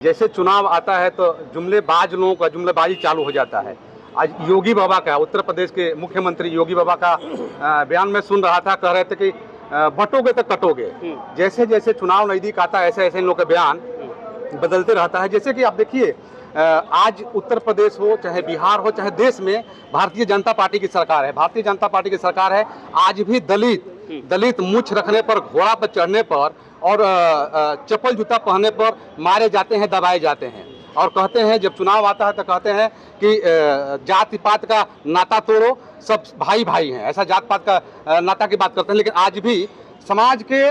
जैसे चुनाव आता है तो जुमलेबाज लोगों का जुमलेबाजी चालू हो जाता है। आज योगी बाबा का, उत्तर प्रदेश के मुख्यमंत्री योगी बाबा का बयान में सुन रहा था, कह रहे थे कि बटोगे तो कटोगे। जैसे जैसे चुनाव नजदीक आता है ऐसे ऐसे इन लोगों का बयान बदलते रहता है। जैसे कि आप देखिए, आज उत्तर प्रदेश हो चाहे बिहार हो चाहे देश में भारतीय जनता पार्टी की सरकार है। भारतीय जनता पार्टी की सरकार है। आज भी दलित मूछ रखने पर, घोड़ा पर चढ़ने पर और चप्पल जूता पहनने पर मारे जाते हैं, दबाए जाते हैं। और कहते हैं, जब चुनाव आता है तो कहते हैं कि जाति पात का नाता तोड़ो, सब भाई भाई हैं। ऐसा जात पात का नाता की बात करते हैं। लेकिन आज भी समाज के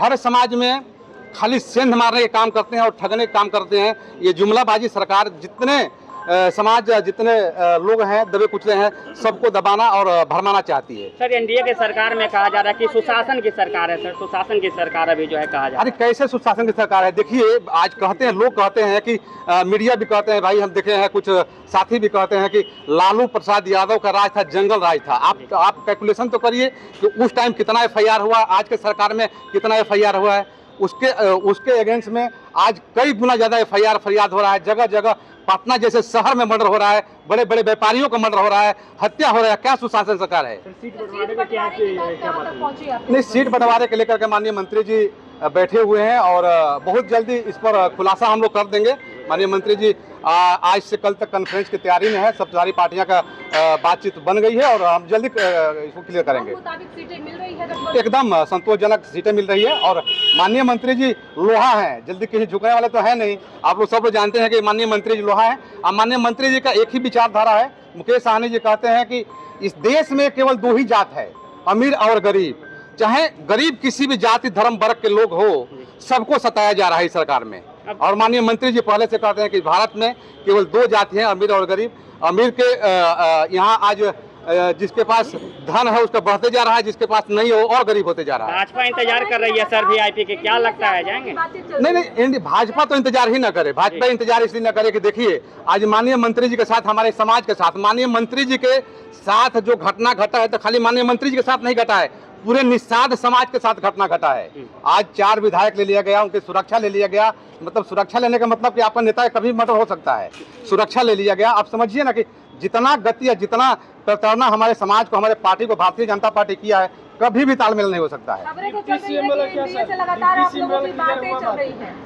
हर समाज में खाली सेंध मारने के काम करते हैं और ठगने के काम करते हैं। ये जुमलाबाजी सरकार जितने समाज जितने लोग हैं दबे कुचले हैं, सबको दबाना और भरमाना चाहती है। सर, एनडीए के सरकार में कहा जा रहा है कि सुशासन की सरकार है। सर, सुशासन की सरकार अभी जो है कहा जा रहा है। अरे कैसे सुशासन की सरकार है? देखिए, आज कहते हैं, लोग कहते हैं कि मीडिया भी कहते हैं, भाई हम देखे हैं, कुछ साथी भी कहते हैं कि लालू प्रसाद यादव का राज था, जंगल राज था। आप कैलकुलेशन तो करिए कि उस टाइम कितना एफआईआर हुआ, आज के सरकार में कितना एफआईआर हुआ है। उसके अगेंस्ट में आज कई गुना ज्यादा एफआईआर फरियाद हो रहा है। जगह जगह पटना जैसे शहर में मर्डर हो रहा है, बड़े बड़े व्यापारियों का मर्डर हो रहा है, हत्या हो रहा है। क्या सुशासन सरकार है? नहीं, सीट बंटवारे के लेकर के माननीय मंत्री जी बैठे हुए हैं और बहुत जल्दी इस पर खुलासा हम लोग कर देंगे। माननीय मंत्री जी आज से कल तक कॉन्फ्रेंस की तैयारी में है। सब सारी पार्टियां का बातचीत बन गई है और हम जल्दी इसको क्लियर करेंगे। एकदम संतोषजनक सीटें मिल रही है और माननीय मंत्री जी लोहा हैं, जल्दी कहीं झुकने वाले तो है नहीं। आप लोग सब लोग जानते हैं कि माननीय मंत्री जी लोहा हैं। और माननीय मंत्री जी का एक ही विचारधारा है। मुकेश सहनी जी कहते हैं कि इस देश में केवल दो ही जात है, अमीर और गरीब। चाहे गरीब किसी भी जाति धर्म वर्ग के लोग हो, सबको सताया जा रहा है इस सरकार में। और माननीय मंत्री जी पहले से कहते हैं कि भारत में केवल दो जाति हैं, अमीर और गरीब। अमीर के यहाँ आज जिसके पास धन है उसका बढ़ते जा रहा है, जिसके पास नहीं हो और गरीब होते जा रहा है। भाजपा इंतजार कर रही है सर वीआईपी के, क्या लगता है जाएंगे? नहीं, भाजपा तो इंतजार ही ना करे। भाजपा इंतजार इसलिए ना करे कि देखिए, आज माननीय मंत्री जी के साथ, हमारे समाज के साथ, माननीय मंत्री जी के साथ जो घटना घटा है, तो खाली माननीय मंत्री जी के साथ नहीं घटा है, पूरे निषाद समाज के साथ घटना घटा है। आज 4 विधायक ले लिया गया, उनकी सुरक्षा ले लिया गया। मतलब सुरक्षा लेने का मतलब कि आपका नेता कभी मर्डर हो सकता है, सुरक्षा ले लिया गया। आप समझिए ना कि जितना गति या जितना प्रताड़ना हमारे समाज को, हमारे पार्टी को, भारतीय जनता पार्टी किया है, कभी भी तालमेल नहीं हो सकता है।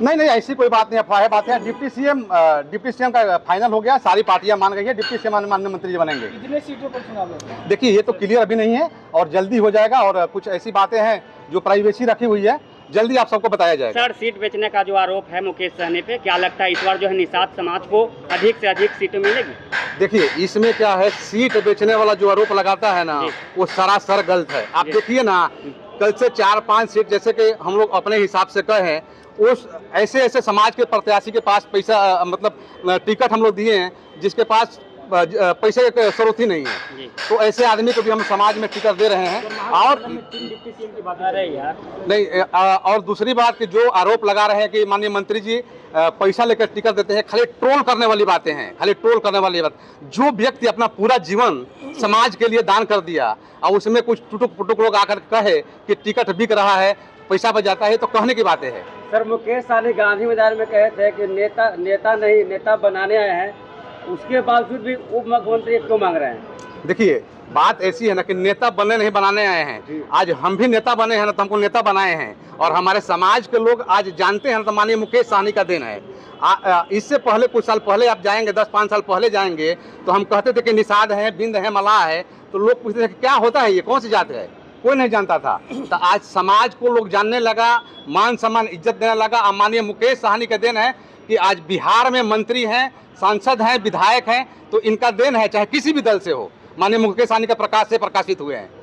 नहीं, ऐसी कोई बात नहीं, अफवाह है, बात है। डिप्टी सीएम का फाइनल हो गया, सारी पार्टियां मान गई है, डिप्टी सीएम माननीय मंत्री जी बनेंगे। कितने सीटों पर चुनाव है? देखिए, ये तो क्लियर अभी नहीं है और जल्दी हो जाएगा। और कुछ ऐसी बातें हैं जो प्राइवेसी रखी हुई है, जल्दी आप सबको बताया जाएगा। सर, सीट बेचने का जो आरोप है मुकेश सहनी पे, क्या लगता है इस बार जो है निषाद समाज को अधिक से अधिक सीटें मिलेगी? देखिए, इसमें क्या है, सीट बेचने वाला जो आरोप लगाता है ना, वो सरासर गलत है। आप देखिए ना, कल से 4-5 सीट जैसे कि हम लोग अपने हिसाब से कहें, उस ऐसे समाज के प्रत्याशी के पास पैसा, मतलब टिकट हम लोग दिए हैं जिसके पास पैसे का स्रोत ही नहीं है, तो ऐसे आदमी को भी हम समाज में टिकट दे रहे हैं। और नहीं, और दूसरी बात कि जो आरोप लगा रहे हैं कि माननीय मंत्री जी पैसा लेकर टिकट देते हैं, खाली ट्रोल करने वाली बातें हैं, खाली ट्रोल करने वाली बात। जो व्यक्ति अपना पूरा जीवन समाज के लिए दान कर दिया और उसमें कुछ टुटुक पुटुक लोग आकर कहे कि टिकट बिक रहा है, पैसा बच जाता है, तो कहने की बातें हैं। सर, मुकेश सहनी गांधी मैदान में कहे थे कि नेता बनाने आए हैं, उसके बावजूद भी उप मुख्यमंत्री क्यों मांग रहे हैं? देखिए, बात ऐसी है ना कि नेता बनने नहीं बनाने आए हैं। आज हम भी नेता बने हैं ना, तो हमको नेता बनाए हैं और हमारे समाज के लोग आज जानते हैं ना, तो माननीय मुकेश सहनी का देन है। इससे पहले कुछ साल पहले आप जाएंगे, 10-5 साल पहले जाएंगे, तो हम कहते थे कि निषाद है, बिंद है, मलाह है, तो लोग पूछते थे कि क्या होता है, ये कौन सी जात है, कोई नहीं जानता था। तो आज समाज को लोग जानने लगा, मान सम्मान इज्जत देने लगा। माननीय मुकेश सहनी का देन है कि आज बिहार में मंत्री हैं, सांसद हैं, विधायक हैं, तो इनका देन है, चाहे किसी भी दल से हो। माननीय मुकेश सहनी का प्रकाश से प्रकाशित हुए हैं।